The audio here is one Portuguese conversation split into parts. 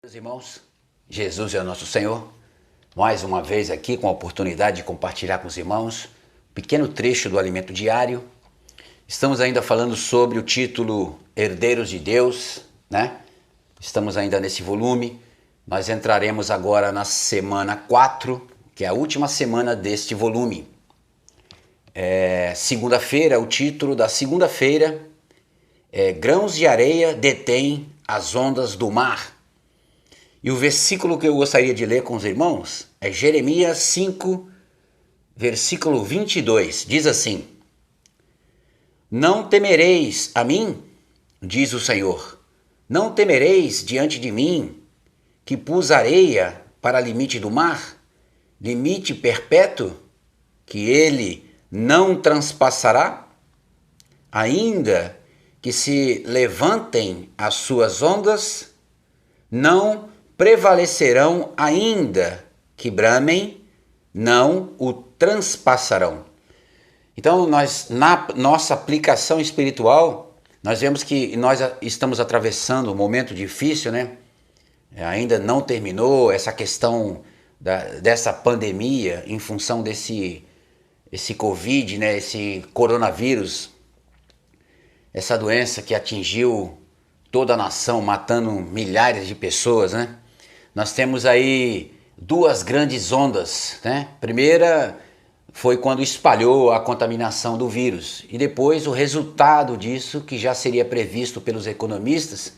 Meus irmãos, Jesus é o nosso Senhor. Mais uma vez aqui com a oportunidade de compartilhar com os irmãos um pequeno trecho do alimento diário. Estamos ainda falando sobre o título Herdeiros de Deus, né? Estamos ainda nesse volume. Nós entraremos agora na semana 4, que é a última semana deste volume. Segunda-feira, o título da segunda-feira é Grãos de areia detêm as ondas do mar. E o versículo que eu gostaria de ler com os irmãos é Jeremias 5, versículo 22. Diz assim: Não temereis a mim, diz o Senhor, não temereis diante de mim, que pus areia para limite do mar, limite perpétuo, que ele não transpassará? Ainda que se levantem as suas ondas, não prevalecerão, ainda que bramem, não o transpassarão. Então, na nossa aplicação espiritual, nós vemos que nós estamos atravessando um momento difícil, né? Ainda não terminou essa questão dessa pandemia em função desse Covid, né? Esse coronavírus, essa doença que atingiu toda a nação, matando milhares de pessoas, né? Nós temos aí duas grandes ondas, né? Primeira foi quando espalhou a contaminação do vírus e depois o resultado disso, que já seria previsto pelos economistas,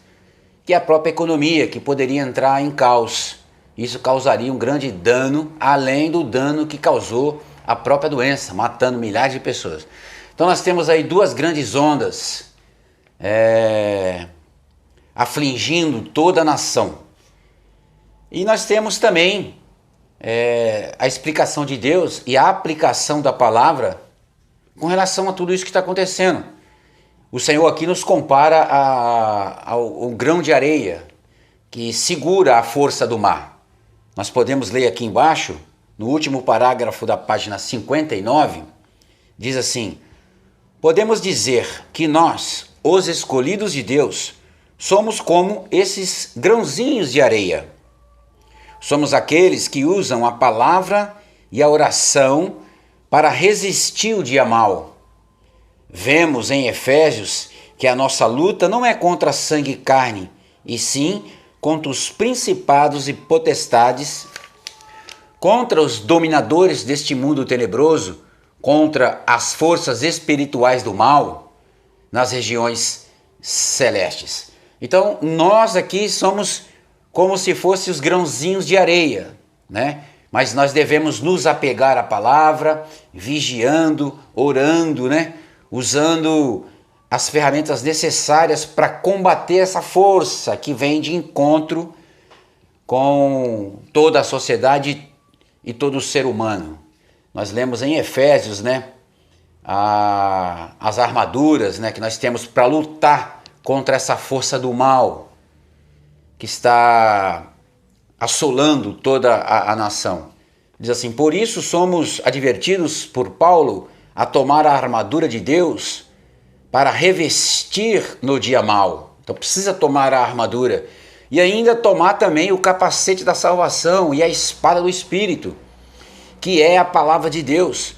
que é a própria economia, que poderia entrar em caos. Isso causaria um grande dano, além do dano que causou a própria doença, matando milhares de pessoas. Então nós temos aí duas grandes ondas afligindo toda a nação. E nós temos também a explicação de Deus e a aplicação da palavra com relação a tudo isso que está acontecendo. O Senhor aqui nos compara ao grão de areia que segura a força do mar. Nós podemos ler aqui embaixo, no último parágrafo da página 59, diz assim: podemos dizer que nós, os escolhidos de Deus, somos como esses grãozinhos de areia. Somos aqueles que usam a palavra e a oração para resistir o dia mau. Vemos em Efésios que a nossa luta não é contra sangue e carne, e sim contra os principados e potestades, contra os dominadores deste mundo tenebroso, contra as forças espirituais do mal nas regiões celestes. Então, nós aqui somos como se fossem os grãozinhos de areia, né? Mas nós devemos nos apegar à palavra, vigiando, orando, né? Usando as ferramentas necessárias para combater essa força que vem de encontro com toda a sociedade e todo o ser humano. Nós lemos em Efésios, né? As armaduras, né, que nós temos para lutar contra essa força do mal que está assolando toda a nação. Diz assim: por isso somos advertidos por Paulo a tomar a armadura de Deus para revestir no dia mau. Então precisa tomar a armadura e ainda tomar também o capacete da salvação e a espada do Espírito, que é a palavra de Deus,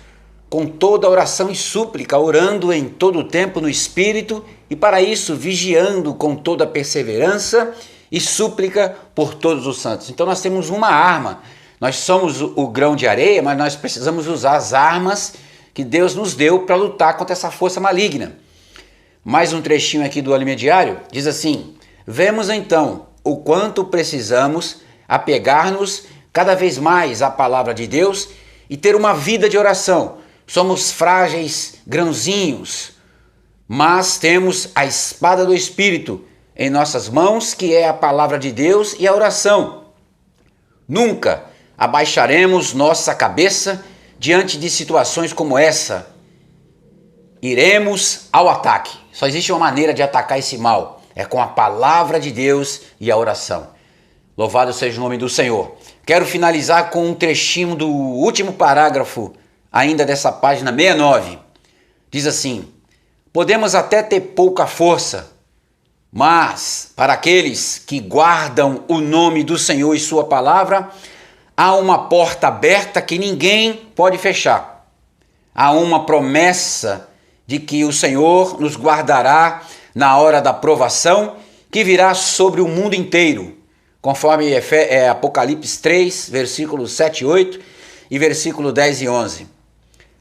com toda oração e súplica, orando em todo o tempo no Espírito, e para isso vigiando com toda perseverança e súplica por todos os santos. Então nós temos uma arma. Nós somos o grão de areia, mas nós precisamos usar as armas que Deus nos deu para lutar contra essa força maligna. Mais um trechinho aqui do alimento diário, diz assim: vemos então o quanto precisamos apegar-nos cada vez mais à palavra de Deus e ter uma vida de oração. Somos frágeis grãozinhos, mas temos a espada do Espírito em nossas mãos, que é a palavra de Deus e a oração. Nunca abaixaremos nossa cabeça diante de situações como essa. Iremos ao ataque. Só existe uma maneira de atacar esse mal, é com a palavra de Deus e a oração. Louvado seja o nome do Senhor. Quero finalizar com um trechinho do último parágrafo ainda dessa página 69. Diz assim: podemos até ter pouca força, Mas para aqueles que guardam o nome do Senhor e sua palavra, há uma porta aberta que ninguém pode fechar. Há uma promessa de que o Senhor nos guardará na hora da provação que virá sobre o mundo inteiro, conforme Apocalipse 3, versículos 7 e 8 e versículo 10 e 11.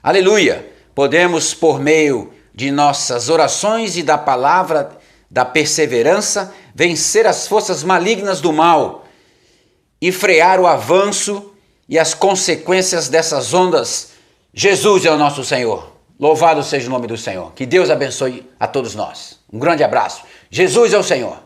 Aleluia! Podemos, por meio de nossas orações e da palavra da perseverança, vencer as forças malignas do mal e frear o avanço e as consequências dessas ondas. Jesus é o nosso Senhor. Louvado seja o nome do Senhor. Que Deus abençoe a todos nós. Um grande abraço. Jesus é o Senhor.